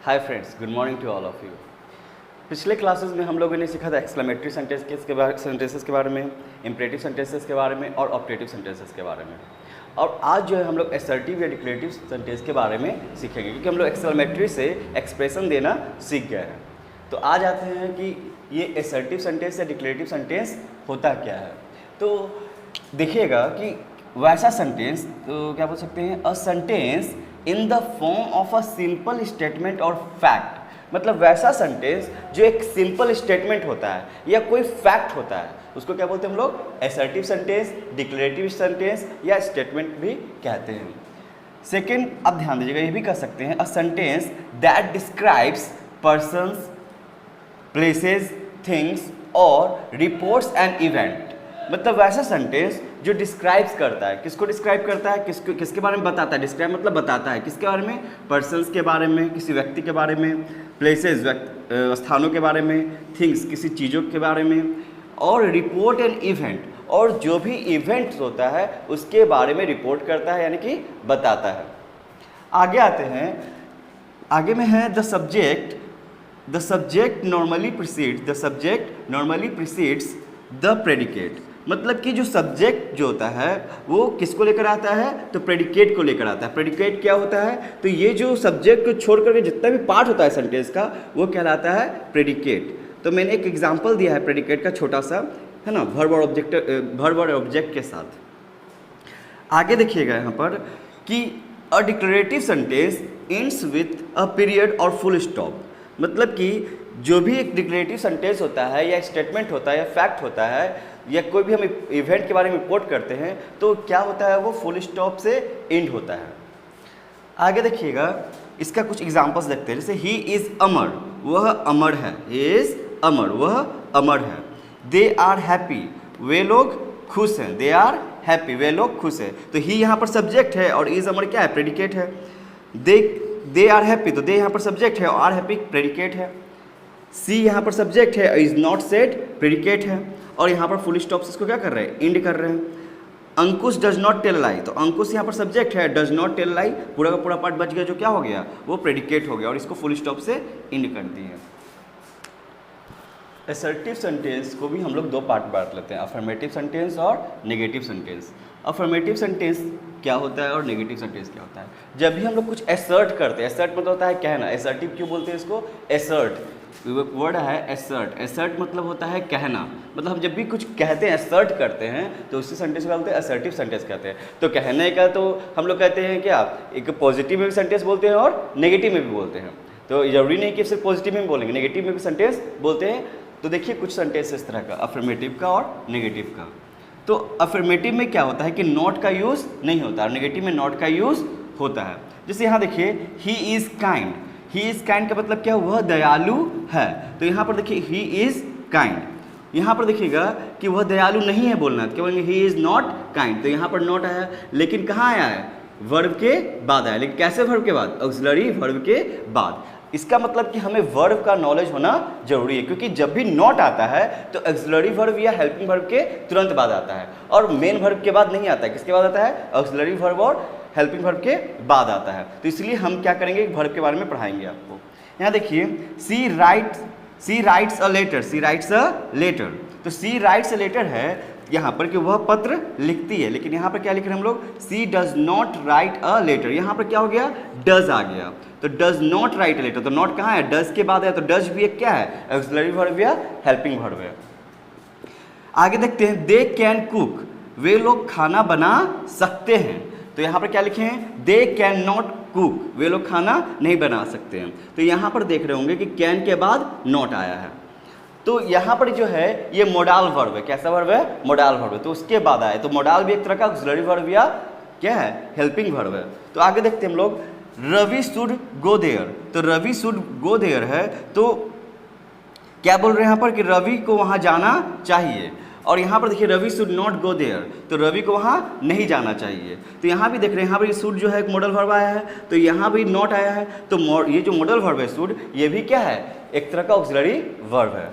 Hi friends, good morning to all of you. पिछले classes में हम लोगों ने सीखा था एक्सक्लेमेटरी सेंटेंसेस के बारे में, इम्परेटिव सेंटेंसेस के बारे में और ऑप्टेटिव सेंटेंसेस के बारे में। और आज जो है हम लोग असर्टिव या डिक्लेरेटिव सेंटेंस के बारे में सीखेंगे, क्योंकि हम लोग एक्सक्लेमेटरी से एक्सप्रेशन देना सीख गए हैं। तो आज आते हैं कि ये असर्टिव सेंटेंस या डिक्लेरेटिव सेंटेंस होता क्या है। तो देखिएगा कि वैसा सेंटेंस तो क्या बोल सकते हैं, a sentence in the form of a simple statement और फैक्ट। मतलब वैसा सेंटेंस जो एक सिंपल स्टेटमेंट होता है या कोई फैक्ट होता है, उसको क्या बोलते हैं हम लोग, असर्टिव सेंटेंस, डिक्लेरेटिव सेंटेंस या स्टेटमेंट भी कहते हैं। सेकेंड, आप ध्यान दीजिएगा, ये भी कह सकते हैं a sentence that describes persons, places, things और रिपोर्ट्स एंड इवेंट। मतलब वैसा सेंटेंस जो डिस्क्राइब्स करता है, किसको डिस्क्राइब करता है, किसके बारे में बताता है। डिस्क्राइब मतलब बताता है, किसके बारे में, पर्सन्स के बारे में, किसी व्यक्ति के बारे में, प्लेसेस स्थानों के बारे में, थिंग्स किसी चीज़ों के बारे में, और रिपोर्ट एंड इवेंट, और जो भी इवेंट्स होता है उसके बारे में रिपोर्ट करता है, यानी कि बताता है। आगे आते हैं, आगे में है the subject normally precedes the predicate. मतलब कि जो सब्जेक्ट जो होता है वो किसको लेकर आता है, तो प्रेडिकेट को लेकर आता है। प्रेडिकेट क्या होता है, तो ये जो सब्जेक्ट को छोड़ करके जितना भी पार्ट होता है सेंटेंस का वो कहलाता है प्रेडिकेट। तो मैंने एक एग्जांपल दिया है प्रेडिकेट का, छोटा सा है ना, वर्ब और ऑब्जेक्ट के साथ। आगे देखिएगा यहाँ पर कि a declarative sentence ends with a period और फुल स्टॉप। मतलब कि जो भी एक डिक्लेरेटिव सेंटेंस होता है या स्टेटमेंट होता है या फैक्ट होता है या कोई भी हम इवेंट के बारे में रिपोर्ट करते हैं तो क्या होता है, वो फुल स्टॉप से एंड होता है। आगे देखिएगा, इसका कुछ एग्जांपल्स देखते हैं। जैसे ही इज़ अमर, वह अमर है। ही इज़ अमर, वह अमर है। दे आर हैप्पी, वे लोग खुश हैं। दे आर हैप्पी, वे लोग खुश हैं। तो ही यहाँ पर सब्जेक्ट है और इज़ अमर क्या है, प्रेडिकेट है। दे आर हैप्पी, तो दे यहाँ पर सब्जेक्ट है और आर हैप्पी प्रेडिकेट है। सी यहाँ पर सब्जेक्ट है, इज नॉट सेड प्रेडिकेट है, और यहाँ पर फुल स्टॉप से इसको क्या कर रहे हैं, एंड कर रहे हैं। अंकुश डज नॉट टेल लाई, तो अंकुश यहाँ पर सब्जेक्ट है, डज नॉट टेल लाई पूरा का पूरा पार्ट बच गया, जो क्या हो गया, वो प्रेडिकेट हो गया और इसको फुल स्टॉप से एंड कर दिए। असर्टिव सेंटेंस को भी हम लोग दो पार्ट बांट लेते हैं, अफर्मेटिव सेंटेंस और नेगेटिव सेंटेंस। अफर्मेटिव सेंटेंस क्या होता है और नेगेटिव सेंटेंस क्या होता है। जब भी हम लोग कुछ असर्ट करते हैं, असर्ट मतलब होता है कहना, असर्टिव क्यों बोलते हैं इसको, असर्ट वर्ड है असर्ट। असर्ट मतलब होता है कहना। मतलब हम जब भी कुछ कहते हैं, असर्ट करते हैं, तो उसी सेंटेंस को बोलते हैं असर्टिव सेंटेंस कहते हैं। तो कहने का तो हम लोग कहते हैं क्या, एक पॉजिटिव में भी सेंटेंस बोलते हैं और नेगेटिव में भी बोलते हैं। तो जरूरी नहीं कि सिर्फ पॉजिटिव में बोलेंगे, नेगेटिव में भी सेंटेंस बोलते हैं। तो देखिए कुछ सेंटेंस इस तरह का, अफर्मेटिव का और नेगेटिव का। तो अफर्मेटिव में क्या होता है कि नॉट का यूज़ नहीं होता और नेगेटिव में नॉट का यूज़ होता है। जैसे यहाँ देखिए, he is kind. He is kind का मतलब क्या, वह दयालु है। तो यहाँ पर देखिए ही इज़ काइंड। यहाँ पर देखिएगा कि वह दयालु नहीं है बोलना, क्या बोलेंगे, ही इज़ नॉट काइंड। तो यहाँ पर नॉट आया, लेकिन कहाँ आया है, वर्ब के बाद आया। लेकिन कैसे वर्ब के बाद, ऑक्सिलरी वर्ब के बाद। इसका मतलब कि हमें वर्ब का नॉलेज होना जरूरी है, क्योंकि जब भी नॉट आता है तो ऑक्सिलरी वर्ब या हेल्पिंग वर्ब के तुरंत बाद आता है और मेन वर्ब के बाद नहीं आता है। किसके बाद आता है, ऑक्सिलरी वर्ब और हेल्पिंग वर्ब के बाद आता है। तो इसलिए हम क्या करेंगे, वर्ब के बारे में पढ़ाएंगे आपको। यहाँ देखिए, सी राइट्स अ लेटर। तो सी राइट्स अ लेटर है यहाँ पर कि वह पत्र लिखती है, लेकिन यहाँ पर क्या लिख रहे हैं हम लोग, she does not write a letter. यहाँ पर क्या हो गया, डज आ गया। तो does not write a letter, तो नॉट कहाँ है, डज के बाद है। तो डज भी एक क्या है, ऑक्सिलरी वर्ब या हेल्पिंग वर्ब है। आगे देखते हैं, दे कैन कुक, वे लोग खाना बना सकते हैं। तो यहाँ पर क्या लिखे हैं, दे कैन नॉट कुक, वे लोग खाना नहीं बना सकते हैं। तो यहाँ पर देख रहे होंगे कि कैन के बाद नॉट आया है। तो यहाँ पर जो है ये मोडाल वर्ब है। कैसा वर्ब है, मोडाल वर्ब है। तो उसके बाद आए, तो मोडाल भी एक तरह का ऑक्सिलरी वर्ब या क्या है, हेल्पिंग वर्ब है। तो आगे देखते हैं हम लोग, रवि शुड गो देयर। तो रवि शुड गो देयर है, तो क्या बोल रहे हैं यहाँ पर कि रवि को वहाँ जाना चाहिए। और यहाँ पर देखिए, Ravi should not go there, तो रवि को वहाँ नहीं जाना चाहिए। तो यहाँ भी देख रहे हैं, यहाँ पर ये शुड जो है एक मॉडल वर्ब आया है, तो यहाँ भी नॉट आया है। तो ये जो मॉडल वर्ब है शुड, ये भी क्या है, एक तरह का ऑक्सिलरी वर्ब है।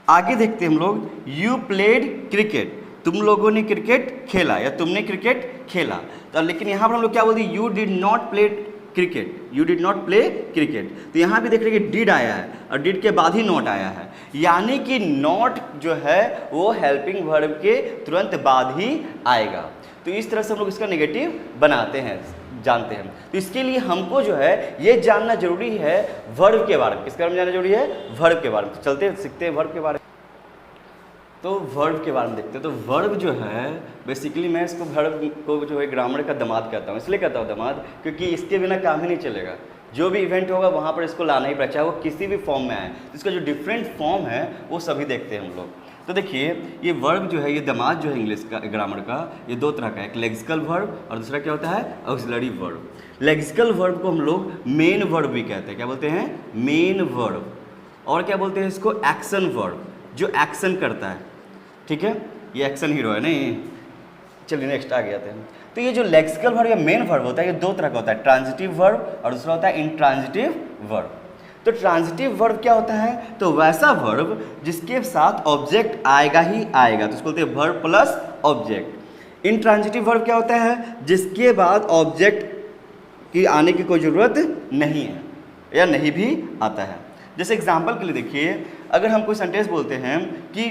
आगे देखते हैं हम लोग, यू प्लेड क्रिकेट, तुम लोगों ने क्रिकेट खेला या तुमने क्रिकेट खेला। तो लेकिन यहाँ पर हम लोग क्या बोलते हैं, you did not play cricket, you did not play cricket. तो यहाँ भी देख रहे हैं कि डिड आया है और डिड के बाद ही नॉट आया है, यानी कि नॉट जो है वो हेल्पिंग वर्ब के तुरंत बाद ही आएगा। तो इस तरह से हम लोग इसका नेगेटिव बनाते हैं, जानते हैं। तो इसके लिए हमको जो है ये जानना जरूरी है वर्ब के बारे में। किसके बारे में जानना जरूरी है? वर्ब के बारे में। तो चलते सीखते हैं वर्ब के बारे में। तो वर्ब के बारे में देखते हैं। तो वर्ब जो है बेसिकली मैं इसको वर्ब को जो है ग्रामर का दामाद कहता हूँ। इसलिए कहता हूँ दामाद क्योंकि इसके बिना काम ही नहीं चलेगा। जो भी इवेंट होगा वहाँ पर इसको लाना ही पड़ेगा, चाहे वो किसी भी फॉर्म में आए। तो इसका जो डिफरेंट फॉर्म है वो सभी देखते हैं हम लोग। तो देखिए ये वर्ब जो है, ये दामाद जो है इंग्लिश का ग्रामर का, ये दो तरह का है, एक लेक्सिकल वर्ब और दूसरा क्या होता है? Auxiliary verb. लेक्सिकल वर्ब को हम लोग मेन वर्ब भी कहते हैं। क्या बोलते हैं? Main verb. और क्या बोलते हैं इसको? एक्शन वर्ब, जो एक्शन करता है। ठीक है, ये एक्शन हीरो है नहीं। चलिए नेक्स्ट आ गया थे। तो ये जो लेक्सिकल वर्ब या मेन वर्ब होता है ये दो तरह का होता है, ट्रांजिटिव वर्ब और दूसरा होता है इंट्रांजिटिव वर्ब। तो ट्रांजिटिव वर्ब क्या होता है? तो वैसा वर्ब जिसके साथ ऑब्जेक्ट आएगा ही आएगा, तो उसको बोलते हैं verb plus object. Intransitive verb क्या होता है? जिसके बाद ऑब्जेक्ट की आने की कोई ज़रूरत नहीं है या नहीं भी आता है। जैसे एग्जाम्पल के लिए देखिए, अगर हम कोई सेंटेंस बोलते हैं कि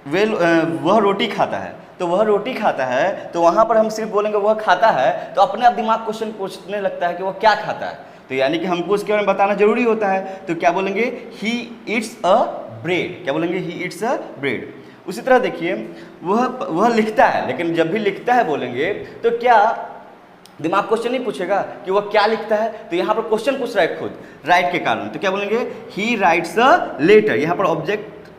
वह रोटी खाता है, तो वह रोटी खाता है, तो वहाँ पर हम सिर्फ बोलेंगे वह खाता है, तो अपने आप दिमाग क्वेश्चन पूछने लगता है कि वह क्या खाता है। तो यानी कि हमको उसके बारे में बताना जरूरी होता है। तो क्या बोलेंगे? He eats a bread. क्या बोलेंगे? He eats a bread. उसी तरह देखिए वह लिखता है, लेकिन जब भी लिखता है बोलेंगे तो क्या दिमाग क्वेश्चन नहीं पूछेगा कि वह क्या लिखता है? तो यहाँ पर क्वेश्चन पूछ रहा है खुद राइट के कारण। तो क्या बोलेंगे? He writes a letter. यहाँ पर ऑब्जेक्ट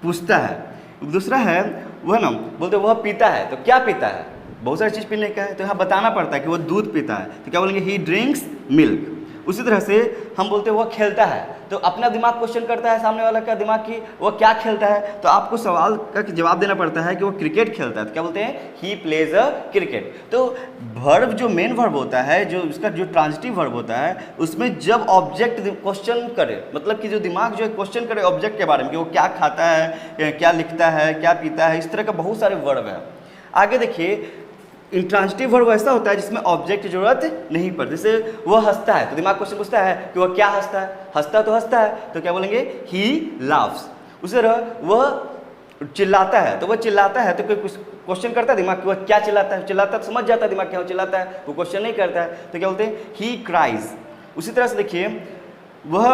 पूछता है। दूसरा है वह ना बोलते वह पीता है, तो क्या पीता है? बहुत सारी चीज़ पीने का है, तो यहाँ बताना पड़ता है कि वह दूध पीता है। तो क्या बोलेंगे? ही ड्रिंक्स मिल्क। उसी तरह से हम बोलते हैं वह खेलता है, तो अपना दिमाग क्वेश्चन करता है सामने वाला का दिमाग की वह क्या खेलता है। तो आपको सवाल का जवाब देना पड़ता है कि वह क्रिकेट खेलता है, तो क्या बोलते हैं? He plays a cricket. तो वर्ब जो मेन वर्ब होता है, जो उसका जो ट्रांजिटिव वर्ब होता है, उसमें जब ऑब्जेक्ट क्वेश्चन करे, मतलब कि जो दिमाग जो है क्वेश्चन करे ऑब्जेक्ट के बारे में कि वो क्या खाता है, क्या लिखता है, क्या पीता है, इस तरह का बहुत सारे वर्ब है। आगे देखिए इंट्रांजिटिव वर्ब ऐसा होता है जिसमें ऑब्जेक्ट की जरूरत नहीं पड़ती। जैसे वह हंसता है, तो दिमाग क्वेश्चन पूछता है कि वह क्या हंसता है? हंसता तो हंसता है, तो क्या बोलेंगे? ही लाफ्स। उसी तरह वह चिल्लाता है, तो वह चिल्लाता है, तो कोई क्वेश्चन करता है दिमाग कि वह क्या चिल्लाता है? चिल्लाता है तो समझ जाता है दिमाग क्या वो चिल्लाता है, वो क्वेश्चन नहीं करता है। तो क्या बोलते हैं? ही क्राइज। उसी तरह से देखिए वह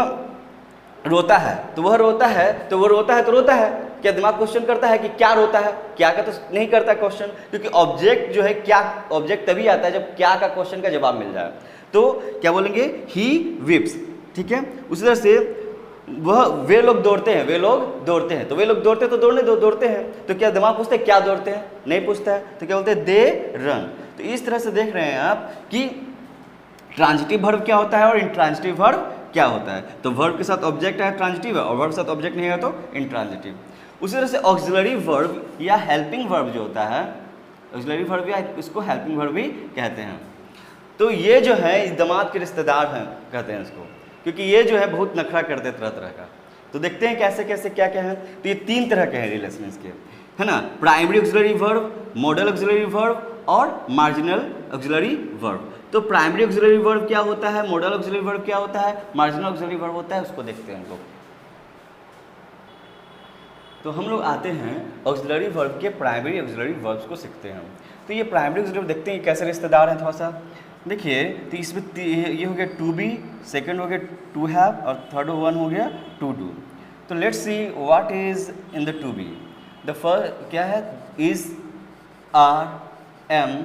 रोता है, तो वह रोता है, तो वह रोता है तो रोता है, क्या दिमाग क्वेश्चन करता है कि क्या रोता है? क्या का तो नहीं करता क्वेश्चन, क्योंकि ऑब्जेक्ट जो है क्या, ऑब्जेक्ट तभी आता है जब क्या का क्वेश्चन का जवाब मिल जाए। तो क्या बोलेंगे? ही विप्स। ठीक है। उसी तरह से वे लोग दौड़ते हैं, वे लोग दौड़ते हैं, तो वे लोग दौड़ते हैं तो दौड़ने दो, दौड़ते हैं। तो क्या दिमाग पूछते हैं क्या दौड़ते हैं? नहीं पूछता है। तो क्या बोलते हैं? They run. तो इस तरह से देख रहे हैं आप कि ट्रांजिटिव वर्ब क्या होता है और इंट्रांजिटिव वर्ब क्या होता है। तो वर्ब के साथ ऑब्जेक्ट है ट्रांजिटिव है, और वर्ब के साथ ऑब्जेक्ट नहीं है तो इंट्रांजिटिव। उसी तरह से ऑक्सिलरी वर्ब या हेल्पिंग वर्ब जो होता है, ऑक्सिलरी वर्ब या इसको हेल्पिंग वर्ब भी कहते हैं। तो ये जो है इस दामाद के रिश्तेदार हैं कहते हैं इसको, क्योंकि ये जो है बहुत नखरा करते हैं तरह तरह का। तो देखते हैं कैसे कैसे क्या क्या है। तो ये तीन तरह के हैं रिलेशन इसके, है ना, primary auxiliary verb, model auxiliary verb और मार्जिनल ऑक्सिलरी वर्ब। तो प्राइमरी ऑक्सिलरी वर्ब क्या होता है, मॉडल ऑक्सिलरी वर्ब क्या होता है, मार्जिनल ऑक्सिलरी वर्ब होता है, उसको देखते हैं हम लोग। तो हम लोग आते हैं ऑक्सिलरी वर्ब के प्राइमरी ऑक्सिलरी वर्ब्स को सीखते हैं। तो ये प्राइमरी ऑक्सिलरी देखते हैं कैसे रिश्तेदार हैं थोड़ा सा देखिए। तो इसमें ये हो गया टू बी, सेकेंड हो गया टू हैव और थर्ड वन हो गया टू डू। तो let's see what is in the to be. The first क्या है, is, are, am,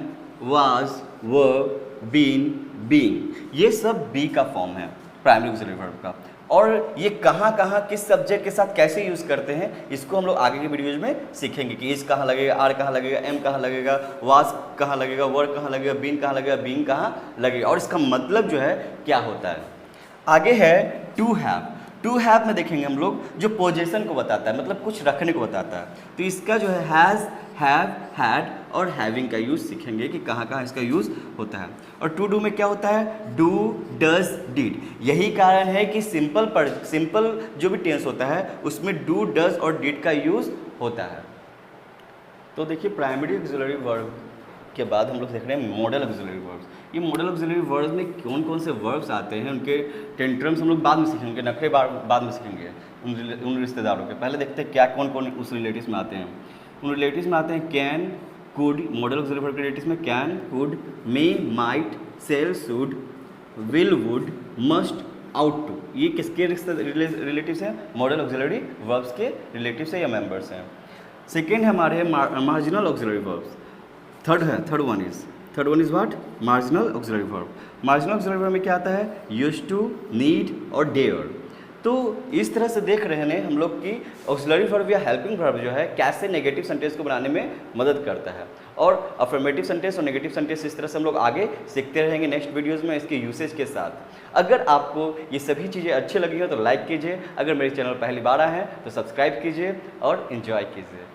was, were, been, being, ये सब बी का फॉर्म है प्राइमरी ऑक्सिलरी वर्ब का। और ये कहाँ कहाँ किस सब्जेक्ट के साथ कैसे यूज़ करते हैं इसको हम लोग आगे के वीडियोज में सीखेंगे कि इज कहाँ लगेगा, आर कहाँ लगेगा, एम कहाँ लगेगा, वाज कहाँ लगेगा, वर कहाँ लगेगा, बीन कहाँ लगेगा, बीइंग कहाँ लगेगा और इसका मतलब जो है क्या होता है। आगे है टू हैव। टू हैव में देखेंगे हम लोग जो पोजीशन को बताता है, मतलब कुछ रखने को बताता है। तो इसका जो है हैज़, हैव, हैड और हैविंग का यूज़ सीखेंगे कि कहाँ कहाँ इसका यूज़ होता है। और टू डू में क्या होता है, डू, डज, डिड। यही कारण है कि सिंपल जो भी टेंस होता है उसमें डू, डज और डिड का यूज़ होता है। तो देखिए प्राइमरी ऑक्सिलरी वर्ब के बाद हम लोग देख रहे हैं मॉडल ऑक्सिलरी वर्ब्स। कि मॉडल ऑक्सिलरी वर्ब्स में कौन कौन से वर्ब्स आते हैं, उनके टेंट्रम्स हम लोग बाद में सीखेंगे, उनके नखरे बाद में सीखेंगे उन रिश्तेदारों के। पहले देखते हैं क्या कौन कौन उस रिलेटिव्स में आते हैं। उन रिलेटिव्स में आते हैं can, could, modal auxiliary verb के रिलेटिव्स में can, could, may, might, shall, should, will, would, must, ought to. ये किसके रिलेटिव्स हैं? मॉडल ऑक्सिलरी वर्ब्स के रिलेटिव्स हैं या मेंबर्स हैं। सेकेंड हमारे marginal auxiliary verbs. Third one is what? Marginal auxiliary verb. Marginal auxiliary verb में क्या आता है? यूज्ड टू, नीड और डेयर। तो इस तरह से देख रहे हैं हम लोग कि ऑक्सिलरी वर्ब या हेल्पिंग वर्ब जो है कैसे नेगेटिव सेंटेंस को बनाने में मदद करता है, और अफर्मेटिव सेंटेंस और नेगेटिव सेंटेंस इस तरह से हम लोग आगे सीखते रहेंगे नेक्स्ट वीडियोस में इसके यूसेज के साथ। अगर आपको ये सभी चीज़ें अच्छी लगी हो तो लाइक कीजिए, अगर मेरे चैनल पहली बार आए हैं तो सब्सक्राइब कीजिए और इन्जॉय कीजिए।